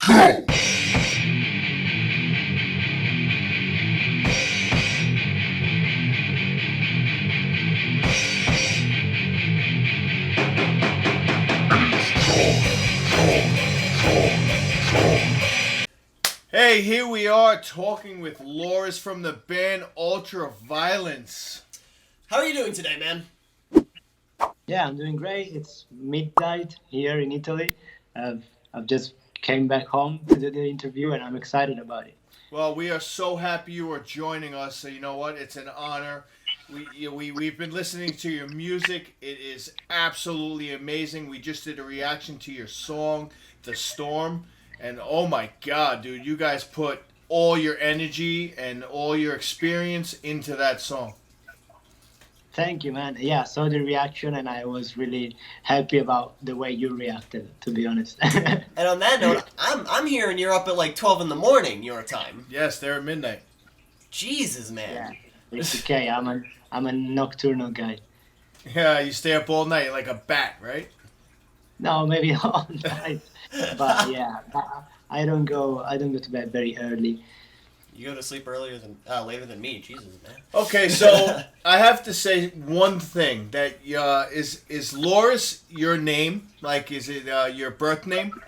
Hey, here we are talking with Loris from the band Ultra Violence. How are you doing today, man? Yeah, I'm doing great. It's midnight here in Italy. I've just came back home to do the interview, and I'm excited about it. Well, we are so happy you are joining us. So you know what? It's an honor. We've been listening to your music. It is absolutely amazing. We just did a reaction to your song, "The Storm," and oh my God, dude, you guys put all your energy and all your experience into that song. Thank you, man. Yeah, I saw the reaction, and I was really happy about the way you reacted, to be honest. And on that note, I'm hearing you're up at like 12 in the morning your time. Yes, they're at midnight. Jesus, man. Yeah, it's okay. I'm a nocturnal guy. Yeah, you stay up all night like a bat, right? No, maybe all night, but yeah, I don't go. I don't go to bed very early. You go to sleep later than me. Jesus, man. Okay, so I have to say one thing that is Loris your name? Like, is it your birth name?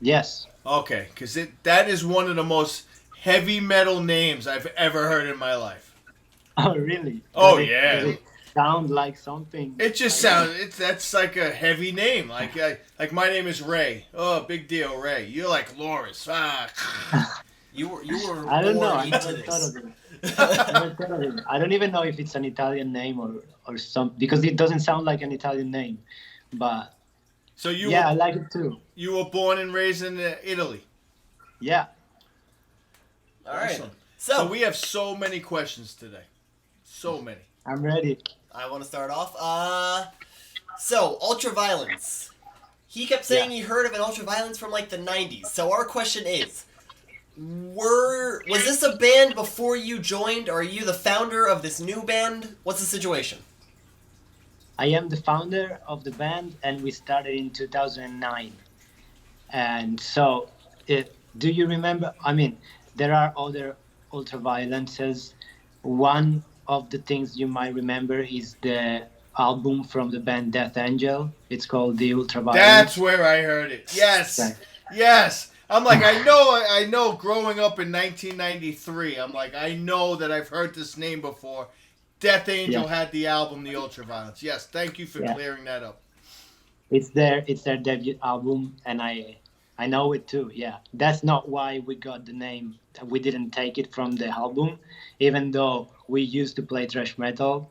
Yes. Okay, because that is one of the most heavy metal names I've ever heard in my life. Oh, really? Yeah. Does it sound like something? It just sounds. That's like a heavy name. Like my name is Ray. Oh, big deal, Ray. You're like Loris. Ah. You were I don't know. born I into never this. thought of it. I don't even know if it's an Italian name or some, because it doesn't sound like an Italian name. But So I like it too. you were born and raised in Italy. Yeah. All right. Awesome. So So we have so many questions today. So many. I'm ready. I want to start off. So Ultraviolence. He kept saying he heard of an Ultraviolence from like the 90s. So our question is, was this a band before you joined, or are you the founder of this new band? What's the situation? I am the founder of the band, and we started in 2009. And so, do you remember? I mean, there are other ultraviolences. One of the things you might remember is the album from the band Death Angel. It's called The Ultraviolence. That's where I heard it. Yes. Right. Yes. I'm like, I know growing up in 1993, I'm like, I know that I've heard this name before. Death Angel had the album The Ultraviolence. Yes, thank you for clearing that up. It's their debut album, and I know it too. Yeah, that's not why we got the name. We didn't take it from the album, even though we used to play thrash metal,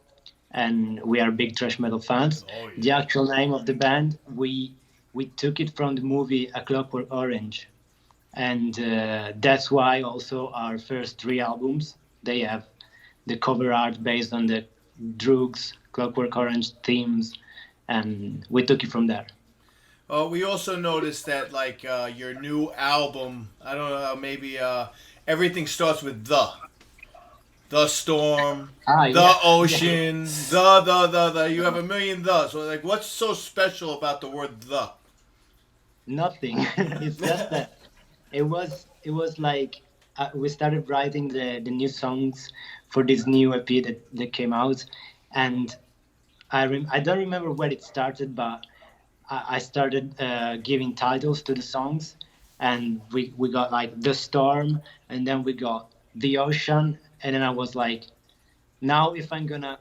and we are big thrash metal fans. Oh, yeah. The actual name of the band, we took it from the movie A Clockwork Orange, and that's why also our first 3 albums, they have the cover art based on the Drugs, Clockwork Orange themes, and we took it from there. We also noticed that, like, your new album, I don't know, maybe everything starts with the storm, the ocean, the. You have a million the. So, like, what's so special about the word the? Nothing. It's just that it was like we started writing the new songs for this new EP that came out, and I don't remember where it started, but I started giving titles to the songs, and we got like The Storm, and then we got The Ocean, and then I was like, now if I'm gonna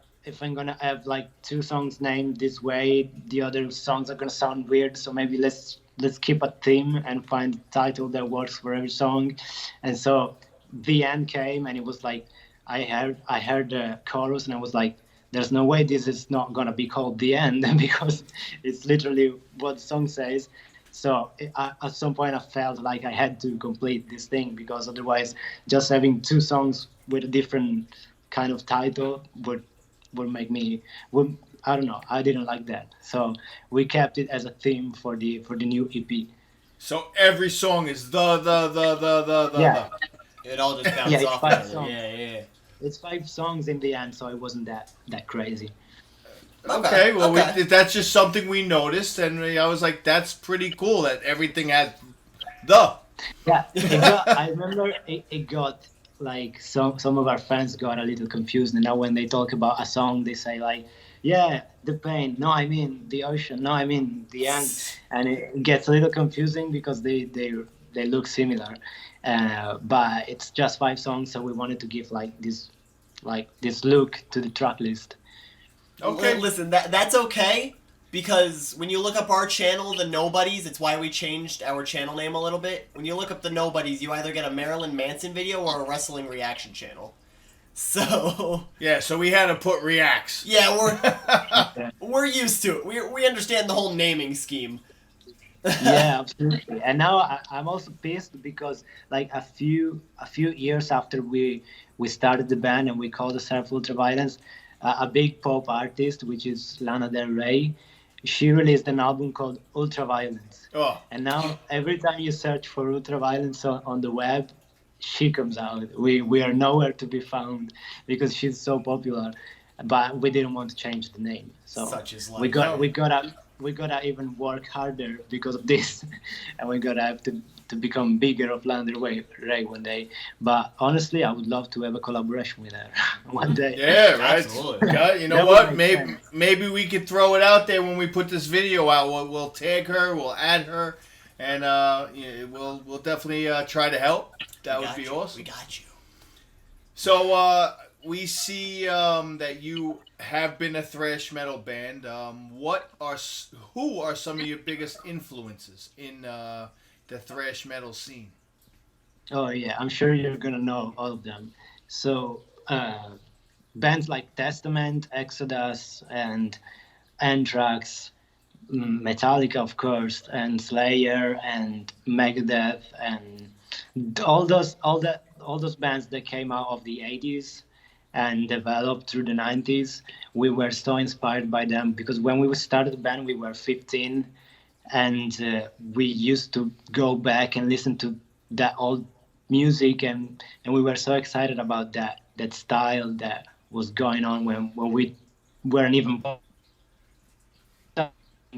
have like 2 songs named this way, the other songs are gonna sound weird, so maybe let's keep a theme and find a title that works for every song. And so The End came, and it was like I heard the chorus, and I was like, there's no way this is not gonna be called The End, because it's literally what the song says. So at some point I felt like I had to complete this thing, because otherwise just having 2 songs with a different kind of title would make me, I don't know, I didn't like that. So we kept it as a theme for the new EP. So every song is the. Yeah. It all just bounces Yeah, it's off. 5 together. songs. Yeah. It's 5 songs in the end, so it wasn't that crazy. Okay, well, okay. that's just something we noticed, and I was like, that's pretty cool that everything had the. Yeah, it got. I remember it got like some of our friends got a little confused, and now when they talk about a song, they say like, "Yeah, the pain." No, I mean the ocean. No, I mean the end, and it gets a little confusing because they look similar, but it's just 5 songs, so we wanted to give like this look to the track list. Okay. Listen, that's okay because when you look up our channel, the Nobodies, it's why we changed our channel name a little bit. When you look up the Nobodies, you either get a Marilyn Manson video or a wrestling reaction channel. So Yeah, so we had to put reacts. yeah, Yeah. we're used to it. We understand the whole naming scheme. Yeah, absolutely. And now I'm also pissed because like a few years after we started the band and we called ourselves Ultraviolence, a big pop artist, which is Lana Del Rey, she released an album called Ultraviolence. Oh, And now every time you search for Ultraviolence on the web, she comes out. We are nowhere to be found because she's so popular. But we didn't want to change the name, so Such is we life. got no. we gotta even work harder because of this, and we gotta have to become bigger of Lander Ray one day. But honestly, I would love to have a collaboration with her one day. Yeah, right. Absolutely. God, you know That would what? make Maybe sense. maybe we could throw it out there when we put this video out. We'll tag her, we'll add her, and yeah, we'll definitely try to help. That We would got be you. awesome. We got you. So we see that you have been a thrash metal band. Who are some of your biggest influences in the thrash metal scene? Oh yeah, I'm sure you're gonna know all of them. So bands like Testament, Exodus, and Anthrax, Metallica, of course, and Slayer, and Megadeth, and all those bands that came out of the 80s and developed through the 90s. We were so inspired by them because when we started the band, we were 15, and we used to go back and listen to that old music, and we were so excited about that style that was going on when we weren't even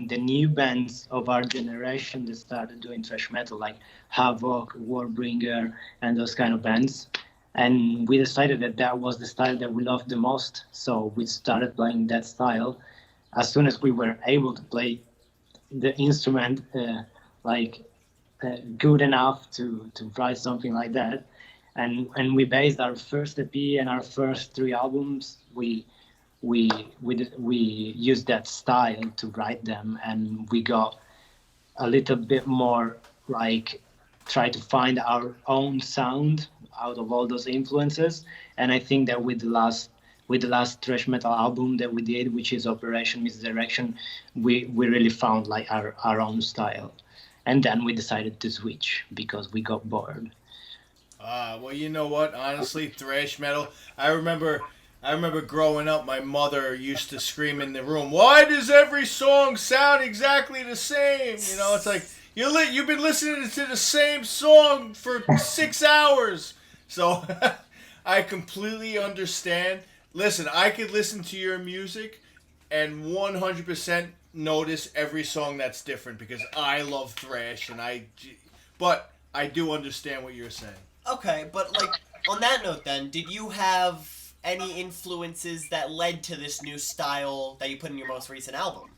the new bands of our generation that started doing thrash metal, like Havoc, Warbringer, and those kind of bands. And we decided that that was the style that we loved the most. So we started playing that style. As soon as we were able to play the instrument, like good enough to write something like that, and we based our first EP and our first 3 albums. We used that style to write them, and we got a little bit more like try to find our own sound out of all those influences. And I think that with the last thrash metal album that we did, which is Operation Misdirection, we really found like our own style. And then we decided to switch because we got bored. Well, you know what? Honestly, thrash metal. I remember growing up. My mother used to scream in the room, "Why does every song sound exactly the same?" You know, it's like you've been listening to the same song for 6 hours. So I completely understand. Listen, I could listen to your music and 100% notice every song that's different because I love thrash but I do understand what you're saying. Okay, but like on that note, then, did you have any influences that led to this new style that you put in your most recent album?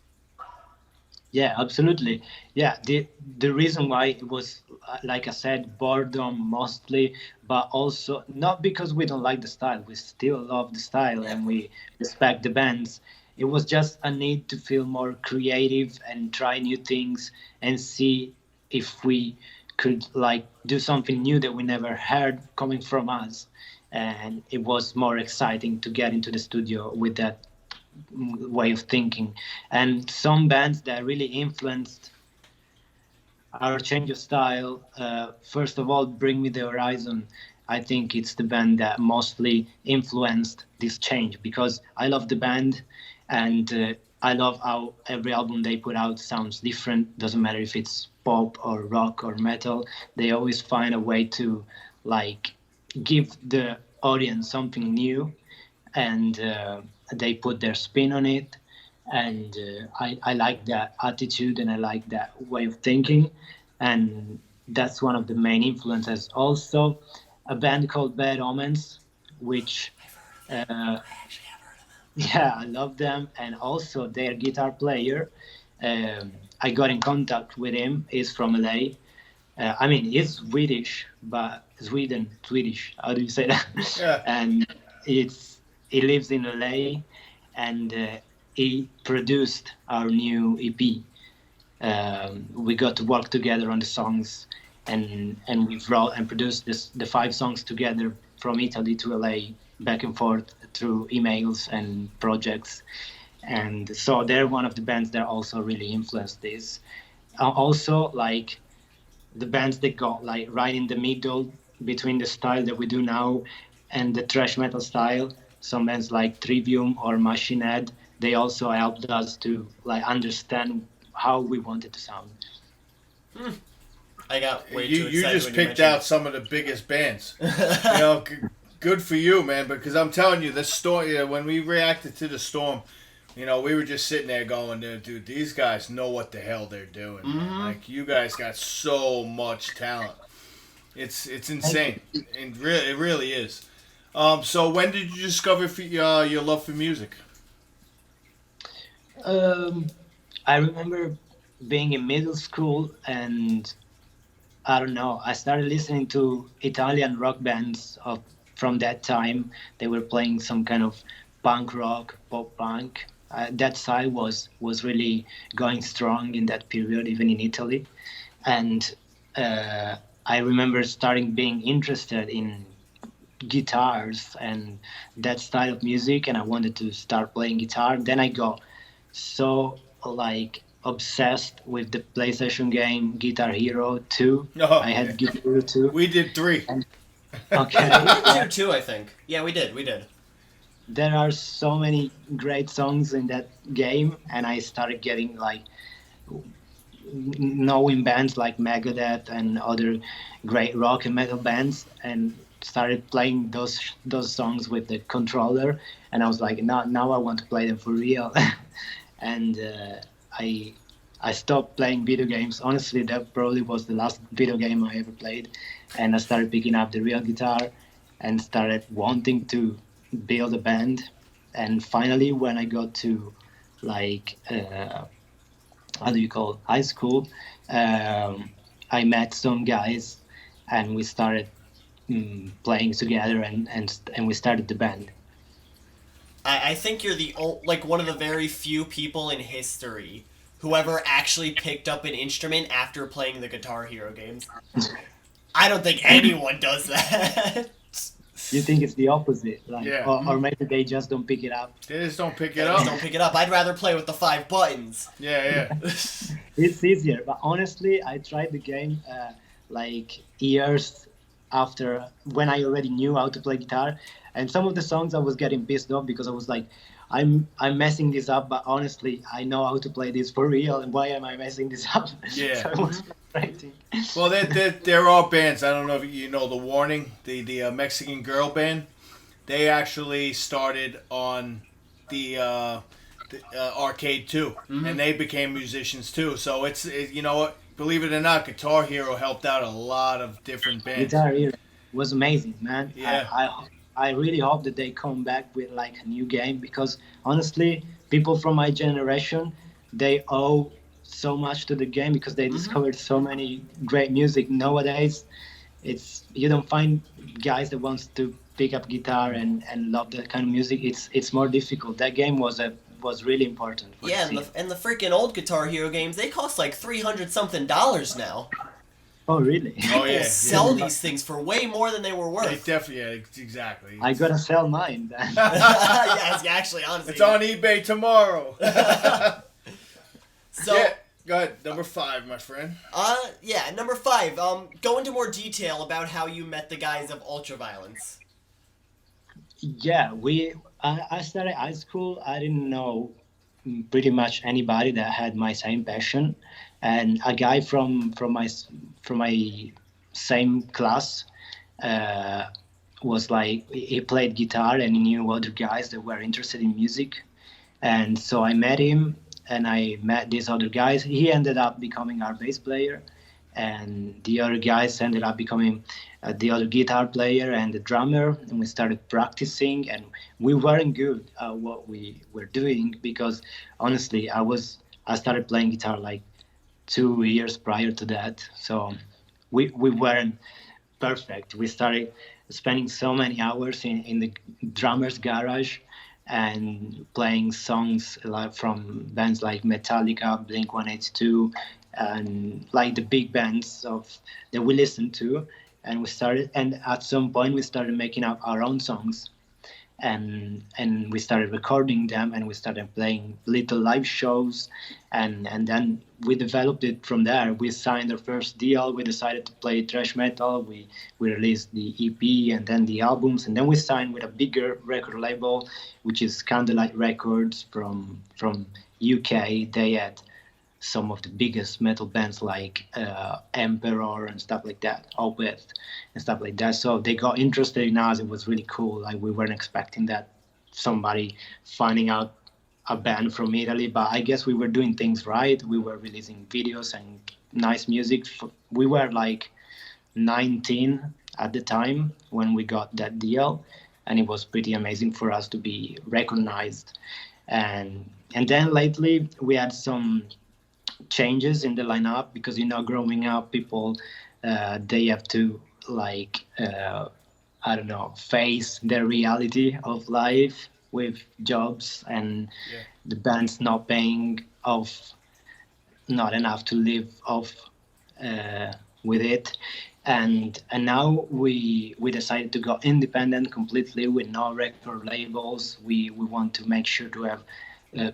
Yeah, absolutely. Yeah, the reason why it was, like I said, boredom mostly, but also not because we don't like the style. We still love the style Yeah. and we respect the bands. It was just a need to feel more creative and try new things and see if we could like do something new that we never heard coming from us. And it was more exciting to get into the studio with that way of thinking. And some bands that really influenced our change of style, first of all, Bring Me the Horizon. I think it's the band that mostly influenced this change because I love the band, and I love how every album they put out sounds different. Doesn't matter if it's pop or rock or metal, they always find a way to like give the audience something new, and they put their spin on it. And I like that attitude and I like that way of thinking. And that's one of the main influences. Also, a band called Bad Omens, which uh, yeah, I love them, and also their guitar player. I got in contact with him. He's from LA. I mean, he's Swedish, but Swedish. How do you say that? Yeah. And he lives in LA, and he produced our new EP. We got to work together on the songs, and we wrote and produced the 5 songs together from Italy to LA, back and forth through emails and projects. And so they're one of the bands that also really influenced this. Also, like the bands that got like right in the middle between the style that we do now and the thrash metal style. Some bands like Trivium or Machine Head, they also helped us to like understand how we wanted to sound. I got way You too excited just when picked you out some of the biggest bands. Good for you, man. Because I'm telling you, the storm. When we reacted to the storm, we were just sitting there going, dude, these guys know what the hell they're doing. Man. Like you guys got so much talent. It's insane, and it really is. So when did you discover your love for music? Um, I remember being in middle school, and I don't know. I started listening to Italian rock bands from that time. They were playing some kind of punk rock, pop punk. That side was really going strong in that period, even in Italy. And I remember starting being interested in guitars and that style of music, and I wanted to start playing guitar. Then I got so like obsessed with the PlayStation game Guitar Hero 2. Oh, I had Guitar Hero 2. we did 3. And, okay. did too, I think. Yeah, we did. We did. There are so many great songs in that game, and I started getting like knowing bands like Megadeth and other great rock and metal bands, and started playing those songs with the controller. And I was like, now I want to play them for real. And I I stopped playing video games. Honestly, that probably was the last video game I ever played, and I started picking up the real guitar and started wanting to build a band. And finally, when I got to like how do you call it? High school, I met some guys, and we started playing together, and we started the band. I think you're like one of the very few people in history who ever actually picked up an instrument after playing the Guitar Hero games. I don't think anyone does that. You think it's the opposite, like, Yeah. or maybe they just don't pick it up. They just don't pick They it just up. don't pick it up. I'd rather play with the 5 buttons. Yeah. It's easier, but honestly, I tried the game like years after when I already knew how to play guitar, and some of the songs I was getting pissed off because I was like, I'm messing this up, but honestly, I know how to play this for real, and why am I messing this up? Yeah. So it was frustrating. Well, there are bands. I don't know if you know the Warning, the Mexican girl band. They actually started on the arcade too, and they became musicians too. So you know what? Believe it or not, Guitar Hero helped out a lot of different bands. Guitar Hero was amazing, man. Yeah. I really hope that they come back with like a new game, because honestly, people from my generation, they owe so much to the game because they discovered so many great music. Nowadays, you don't find guys that wants to pick up guitar and love that kind of music. It's more difficult. That game was really important for Yeah, the scene. and the freaking old Guitar Hero games, they cost like $300-something now. Oh really? Oh People yeah, sell these things for way more than they were They worth. definitely, yeah, exactly. I gotta sell mine then. Yeah, it's actually, honestly. It's on eBay tomorrow. So, Yeah, go ahead. Number 5, my friend. yeah, number 5. Go into more detail about how you met the guys of Ultraviolence. Yeah, I started high school. I didn't know pretty much anybody that had my same passion, and a guy from my same class was like, he played guitar and he knew other guys that were interested in music, and so I met him and I met these other guys. He ended up becoming our bass player, and the other guys ended up becoming the other guitar player and the drummer, and we started practicing, and we weren't good at what we were doing because honestly I started playing guitar like 2 years prior to that, so we weren't perfect. We started spending so many hours in the drummer's garage and playing songs like from bands like Metallica, Blink 182, and like the big bands of that we listened to. And at some point we started making up our own songs, and we started recording them, and we started playing little live shows, and then we developed it from there. We signed our first deal. We decided to play thrash metal. We released the EP and then the albums, and then we signed with a bigger record label, which is Candlelight Records from UK. They had some of the biggest metal bands like Emperor and stuff like that, Opeth and stuff like that. So they got interested in us. It was really cool. Like we weren't expecting that somebody finding out a band from Italy, but I guess we were doing things right. We were releasing videos and nice music. We were like 19 at the time when we got that deal, and it was pretty amazing for us to be recognized. And then lately we had some changes in the lineup because growing up people they have to like I don't know, face the reality of life with jobs and Yeah. the band's not paying off, not enough to live off with it. And now we decided to go independent completely with no record labels. We want to make sure to have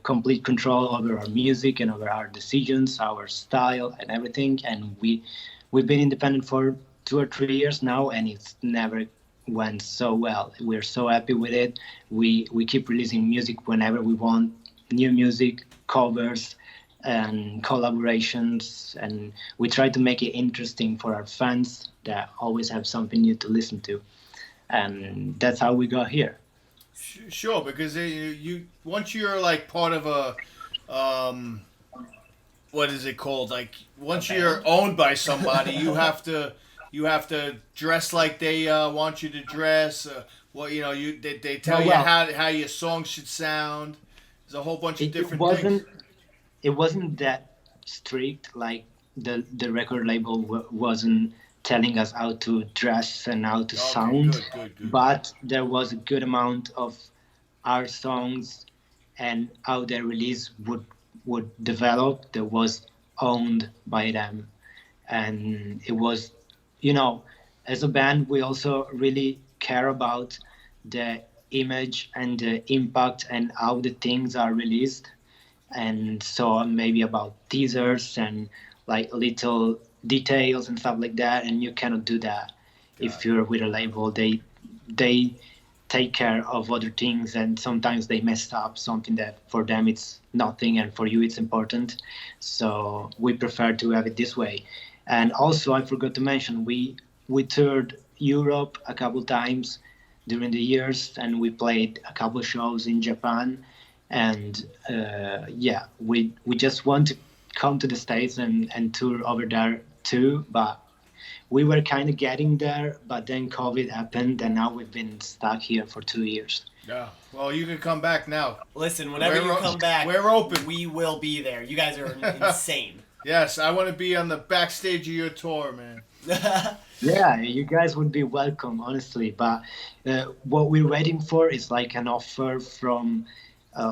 complete control over our music and over our decisions, our style, and everything. And we've been independent for 2 or 3 years now, and it's never went so well. We're so happy with it. We keep releasing music whenever we want, new music, covers, and collaborations, and we try to make it interesting for our fans that always have something new to listen to. And that's how we got here. Sure, because you once you're like part of a what is it called? Like once you're owned by somebody, you have to dress like they want you to dress. Well, they tell No, you well, how your song should sound. There's a whole bunch of it different things. wasn't that strict. Like the record label wasn't telling us how to dress and how to Okay, sound, good, good, good. but there was a good amount of our songs and how their release would develop that was owned by them. And it was, you know as a band we also really care about the image and the impact and how the things are released, and so maybe about teasers and like little details and stuff like that, and you cannot do that Got if it. you're with a label. They take care of other things, and sometimes they mess up something that for them it's nothing and for you it's important. So we prefer to have it this way. And also I forgot to mention, we toured Europe a couple times during the years, and we played a couple shows in Japan. And yeah, we just want to come to the States and tour over there too, but we were kind of getting there, but then COVID happened, and now we've been stuck here for 2 years. Yeah. Well, you can come back now. Listen, whenever We're you o- come back, we're open. we will be there. You guys are insane. Yes, I want to be on the backstage of your tour, man. Yeah, you guys would be welcome, honestly. But what we're waiting for is like an offer from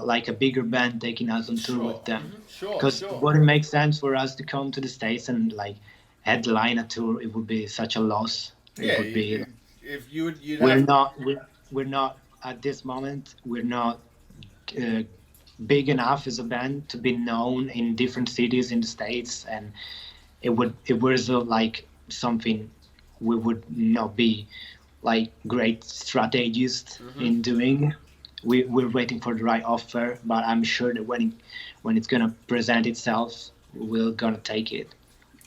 like a bigger band taking us on tour Sure. with them. Sure, Because sure. wouldn't make sense for us to come to the States and like headline a tour. It would be such a loss. It Yeah, would be. if you'd We're have. not. We're not at this moment. We're not uh, big enough as a band to be known in different cities in the States, and it was like something we would not be like great strategists in doing. We're waiting for the right offer, but I'm sure that when it's gonna present itself, we're gonna take it.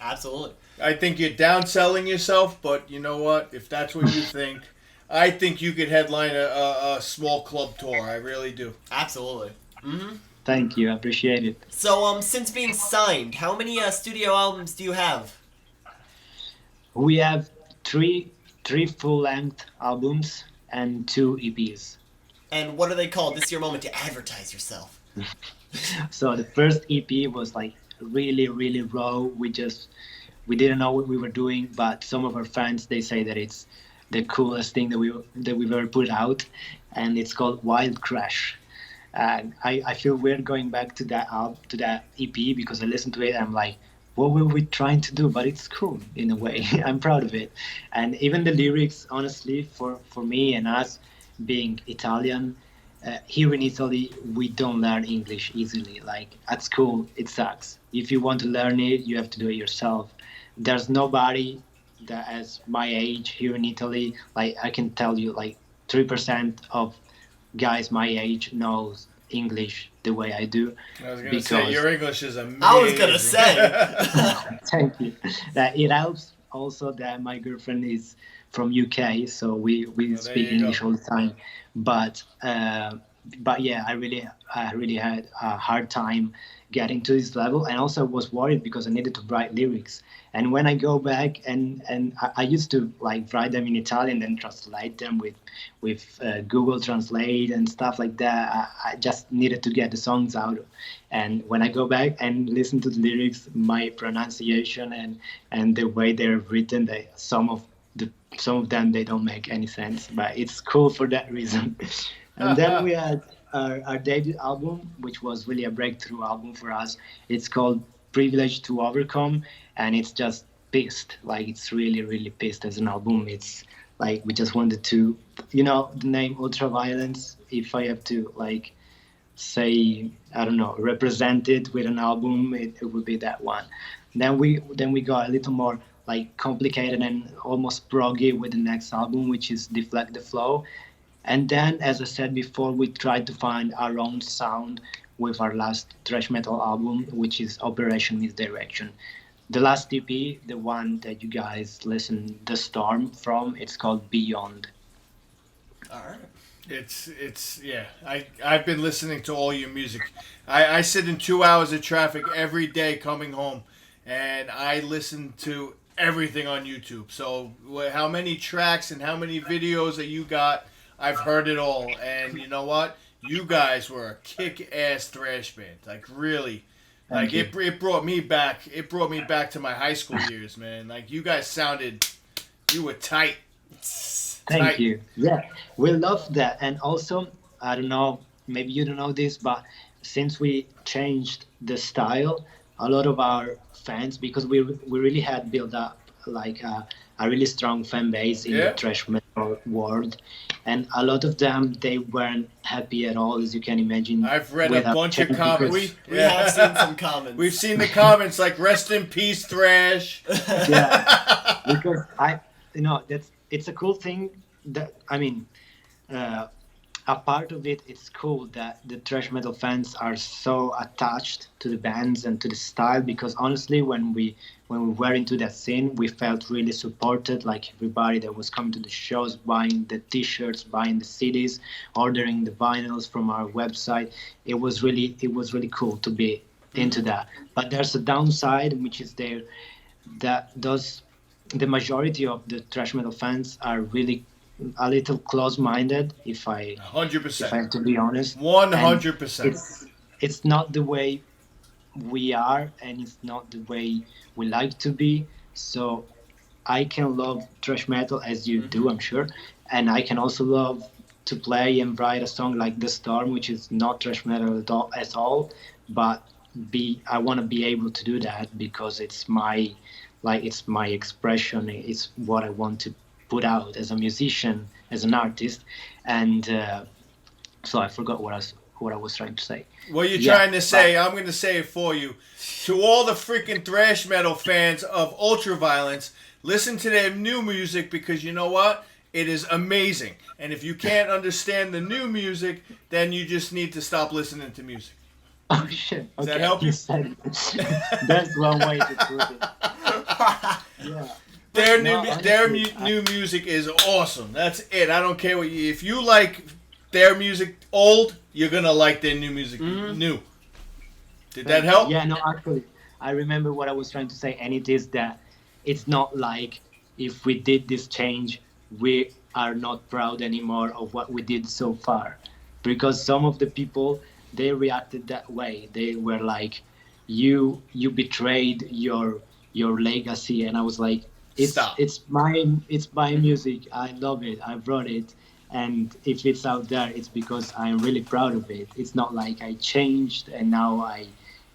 Absolutely. I think you're downselling yourself, but you know what? If that's what you think, I think you could headline a small club tour. I really do. Absolutely. Thank you, I appreciate it. So, since being signed, how many studio albums do you have? We have three three full length albums and two EPs. And what are they called? This is your moment to advertise yourself. So the first EP was like really raw. We didn't know what we were doing, but some of our fans they say that it's the coolest thing that we've ever put out, and it's called Wild Crash. And I feel weird going back to to that EP because I listened to it and I'm like, what were we trying to do? But it's cool in a way. I'm proud of it, and even the lyrics, honestly, for me and us being Italian, here in Italy, we don't learn English easily. Like at school, it sucks. If you want to learn it, you have to do it yourself. There's nobody that has my age here in Italy. Like I can tell you, like 3% of guys my age knows English the way I do. I was gonna say because your English is amazing. I was gonna say. thank you. That it helps also that my girlfriend is from UK, so we Well, there speak you go. English all the time. But yeah, I really had a hard time getting to this level, and also was worried because I needed to write lyrics. And when I go back and I used to like write them in Italian and translate them with Google Translate and stuff like that. I just needed to get the songs out. And when I go back and listen to the lyrics, my pronunciation and the way they're written, some of them they don't make any sense. But it's cool for that reason. And then we had our debut album, which was really a breakthrough album for us. It's called Privilege to Overcome, and it's just pissed. Like it's really pissed as an album. It's like we just wanted to, the name Ultraviolence. If I have to like say, I don't know, represent it with an album, it would be that one. Then we got a little more like complicated and almost proggy with the next album, which is Deflect the Flow. And then, as I said before, we tried to find our own sound with our last thrash metal album, which is Operation Misdirection. The last EP, the one that you guys listen The Storm from, it's called Beyond. All right. It's yeah. I've been listening to all your music. I sit in 2 hours of traffic every day coming home, and I listen to everything on YouTube. So how many tracks and how many videos that you got? I've heard it all, and you know what? You guys were a kick-ass thrash band. Like really, Thank like you. it brought me back. It brought me back to my high school years, man. Like you guys sounded, you were tight. Thank Tight. you. Yeah, we love that. And also, I don't know, maybe you don't know this, but since we changed the style, a lot of our fans, because we really had built up like a really strong fan base in the Yeah. thrash metal world, and a lot of them they weren't happy at all, as you can imagine. I've read a with our bunch of change comments. because- We have seen some comments. We've seen the comments like "Rest in peace, thrash." Yeah, because it's a cool thing that I mean, uh, a part of it, it's cool that the thrash metal fans are so attached to the bands and to the style, because honestly when we were into that scene, we felt really supported. Like everybody that was coming to the shows, buying the t-shirts, buying the CDs, ordering the vinyls from our website. It was really cool to be into that. But there's a downside, which is there, that those the majority of the thrash metal fans are really a little close-minded, Hundred if I percent. have to be honest. And 100%. it's not the way we are, and it's not the way we like to be. So I can love thrash metal as you do, I'm sure, and I can also love to play and write a song like The Storm, which is not thrash metal at all, but I want to be able to do that because it's my expression. It's what I want to put out as a musician, as an artist, and so I forgot what I was trying to say. What you're Yeah, trying to say, I'm going to say it for you. To all the freaking thrash metal fans of Ultraviolence, listen to their new music because you know what? It is amazing. And if you can't understand the new music, then you just need to stop listening to music. Oh shit! Does Okay, that help you? said it. That's one way to put it. Yeah. Their No, honestly, new music is awesome. That's it. I don't care what you. If you like their music old, you're gonna like their new music new. Did that help? Yeah, no, actually, I remember what I was trying to say, and it is that it's not like if we did this change, we are not proud anymore of what we did so far. Because some of the people, they reacted that way. They were like, you betrayed your legacy. And I was like, Stop. it's my music. I love it. I brought it. And if it's out there, it's because I'm really proud of it. It's not like I changed and now I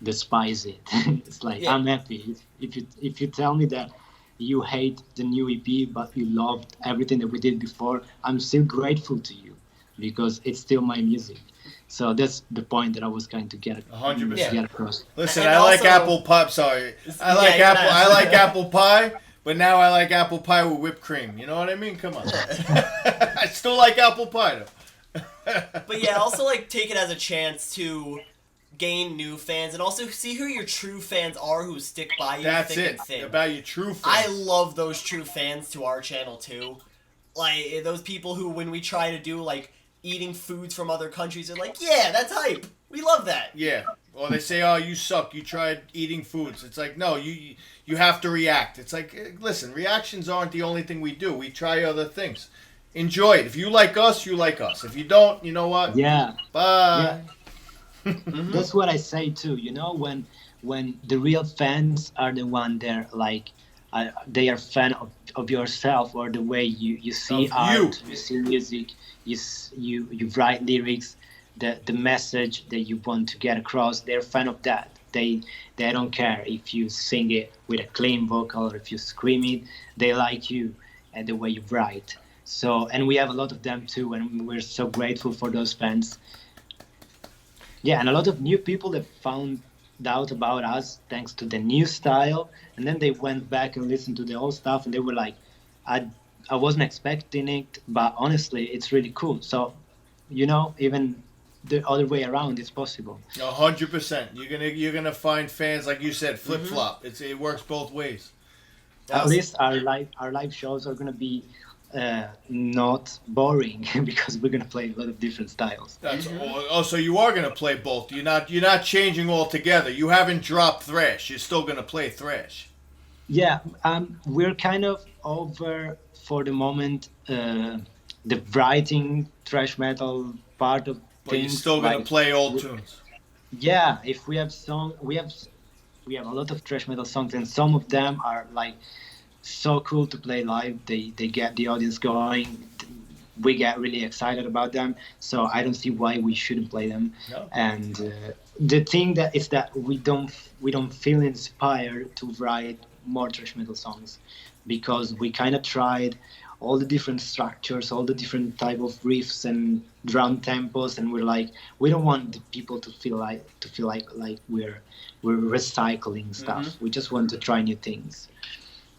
despise it. It's like Yeah. I'm happy. If you tell me that you hate the new EP but you loved everything that we did before, I'm still grateful to you because it's still my music. So that's the point that I was trying to get 100%. get across. Listen, And I like also- apple pie. Sorry, I like you're apple. not- I like apple pie, but now I like apple pie with whipped cream. You know what I mean? Come on. I still like apple pie though. But yeah, also like take it as a chance to gain new fans and also see who your true fans are who stick by you That's thick it. and thin. About your true fans. I love those true fans to our channel too. Like those people who when we try to do like eating foods from other countries are like, yeah, that's hype. We love that. Yeah. Or they say, "Oh, you suck. You tried eating foods." It's like, no, you have to react. It's like, listen, reactions aren't the only thing we do. We try other things. Enjoy it. If you like us, you like us. If you don't, you know what? Yeah. Bye. That's what I say too. You know, when the real fans are the one they're like, they are fan of yourself or the way you see Of art, you. you see music, you write lyrics, the message that you want to get across. They're fan of that. They don't care if you sing it with a clean vocal or if you scream it. They like you and the way you write. So, and we have a lot of them too, and we're so grateful for those fans. Yeah, and a lot of new people that found out about us thanks to the new style, and then they went back and listened to the old stuff, and they were like, I wasn't expecting it, but honestly, it's really cool. So, even the other way around is possible. 100%. You're gonna find fans like you said, flip flop. It works both ways. At least our live shows are gonna be not boring because we're gonna play a lot of different styles. That's so you are gonna play both. You're not changing altogether. You haven't dropped thrash. You're still gonna play thrash. Yeah, we're kind of over for the moment the writing thrash metal part of But you're things. still gonna like, play old tunes. Yeah, if we have we have a lot of thrash metal songs, and some of them are like so cool to play live. They get the audience going. We get really excited about them. So I don't see why we shouldn't play them. No. And the thing that is that we don't feel inspired to write more thrash metal songs because we kind of tried all the different structures, all the different type of riffs and drum tempos, and we're like, we don't want the people to feel like we're recycling stuff. We just want to try new things.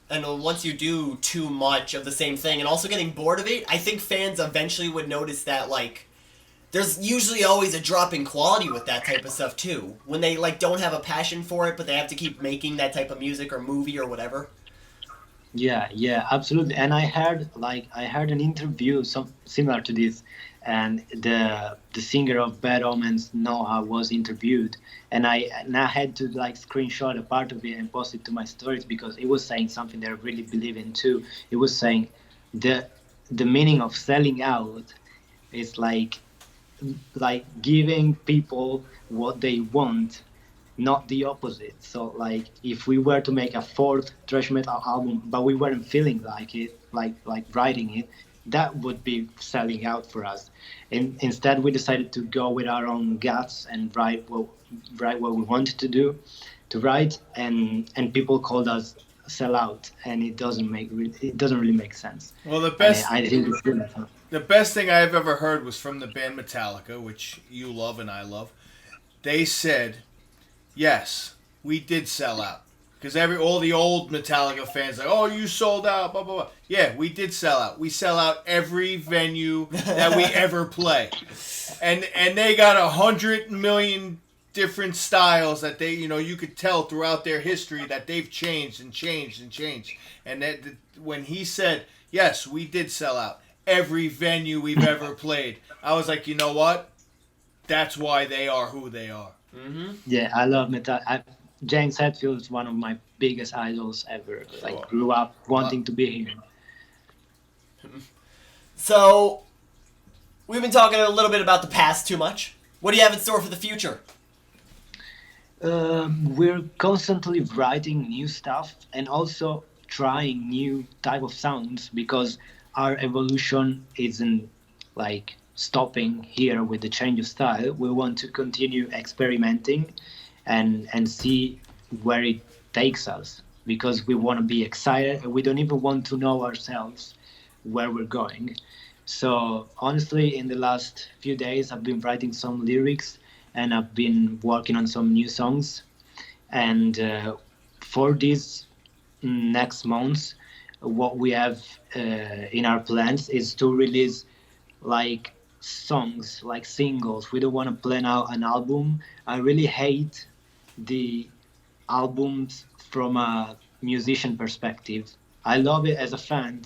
And once you do too much of the same thing and also getting bored of it, I think fans eventually would notice that, like, there's usually always a drop in quality with that type of stuff, too. When they, like, don't have a passion for it, but they have to keep making that type of music or movie or whatever. Yeah, absolutely. And I heard an interview similar to this, and the singer of Bad Omens, Noah, was interviewed, and I had to like screenshot a part of it and post it to my stories because it was saying something that I really believe in too. It was saying the meaning of selling out is like giving people what they want, not the opposite. So like if we were to make a fourth thrash metal album but we weren't feeling like it, like writing it, that would be selling out for us. And instead we decided to go with our own guts and write what we wanted to write, and people called us sell out, and it doesn't really make sense. Well, the best I think it's good. the best thing I've ever heard was from the band Metallica, which you love and I love. They said, yes, we did sell out. Because all the old Metallica fans like, oh, you sold out, blah, blah, blah. Yeah, we did sell out. We sell out every venue that we ever play. And they got 100 million different styles that they, you could tell throughout their history that they've changed and changed and changed. And that when he said, yes, we did sell out every venue we've ever played, I was like, you know what? That's why they are who they are. Yeah, I love metal. James Hetfield is one of my biggest idols ever. Like, Sure. grew up wanting to be him. So, we've been talking a little bit about the past too much. What do you have in store for the future? We're constantly writing new stuff and also trying new type of sounds because our evolution isn't like stopping here with the change of style. We want to continue experimenting and see where it takes us because we want to be excited and we don't even want to know ourselves where we're going. So honestly, in the last few days, I've been writing some lyrics and I've been working on some new songs. And for these next months, what we have in our plans is to release like songs, like singles. We don't want to plan out an album. I really hate the albums from a musician perspective. I love it as a fan,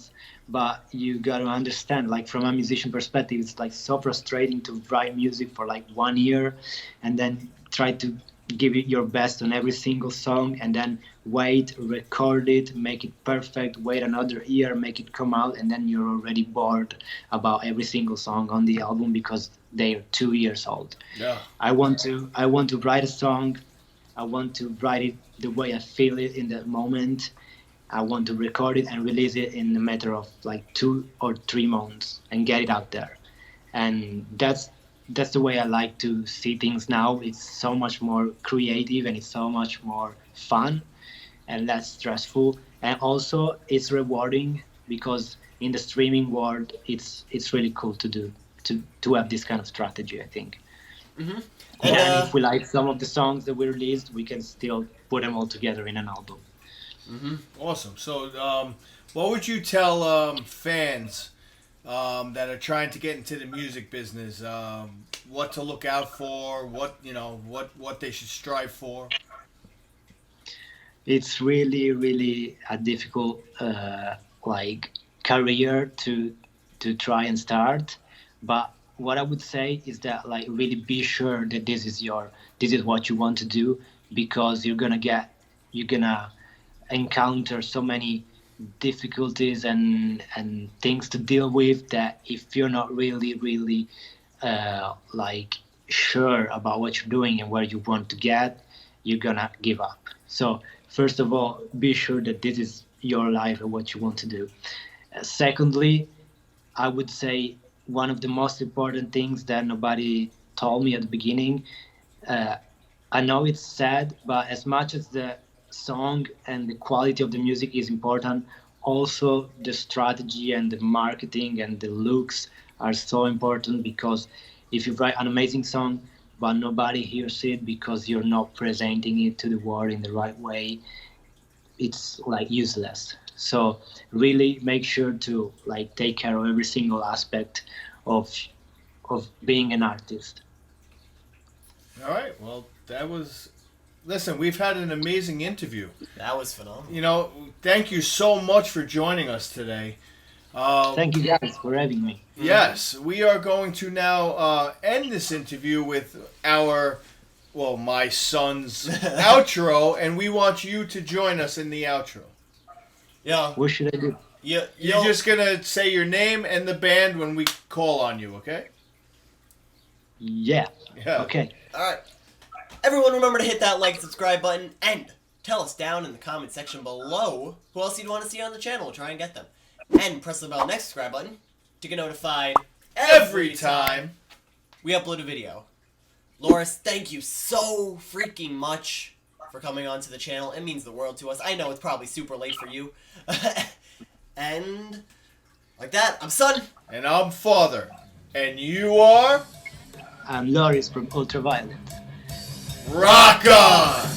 but you got to understand, like from a musician perspective, it's like so frustrating to write music for like 1 year and then try to give it your best on every single song and then wait, record it, make it perfect, wait another year, make it come out, and then you're already bored about every single song on the album because they're 2 years old. Yeah. I want to write a song. I want to write it the way I feel it in that moment. I want to record it and release it in a matter of like 2 or 3 months and get it out there. And that's the way I like to see things now. It's so much more creative and it's so much more fun and less stressful. And also it's rewarding because in the streaming world it's really cool to do to have this kind of strategy, I think. Mm-hmm. And if we like some of the songs that we released, we can still put them all together in an album. Mm-hmm. Awesome. So, what would you tell fans that are trying to get into the music business? What to look out for? What they should strive for? It's really, really a difficult like career to try and start. But what I would say is that like really be sure that this is what you want to do because you're gonna encounter so many difficulties and things to deal with that if you're not really like sure about what you're doing and where you want to get, you're gonna give up. So first of all, be sure that this is your life and what you want to do. Secondly, I would say one of the most important things that nobody told me at the beginning. uh, I know it's sad, but as much as the song and the quality of the music is important, also the strategy and the marketing and the looks are so important because if you write an amazing song but nobody hears it because you're not presenting it to the world in the right way, it's like useless. So really make sure to like take care of every single aspect of being an artist. All right. Well, that was. Listen, we've had an amazing interview. That was phenomenal. Thank you so much for joining us today. Thank you guys for having me. Yes, we are going to now end this interview with my son's outro, and we want you to join us in the outro. Yeah. What should I do? You're just gonna say your name and the band when we call on you, okay? Yeah. Yeah. Okay. Alright. Everyone remember to hit that like and subscribe button and tell us down in the comment section below who else you'd want to see on the channel. We'll try and get them. And press the bell next subscribe button to get notified Every time. we upload a video. Loris, thank you so freaking much for coming onto the channel. It means the world to us. I know it's probably super late for you. And like that, I'm Son. And I'm Father. And you are I'm Loris from Ultraviolet. Rock On!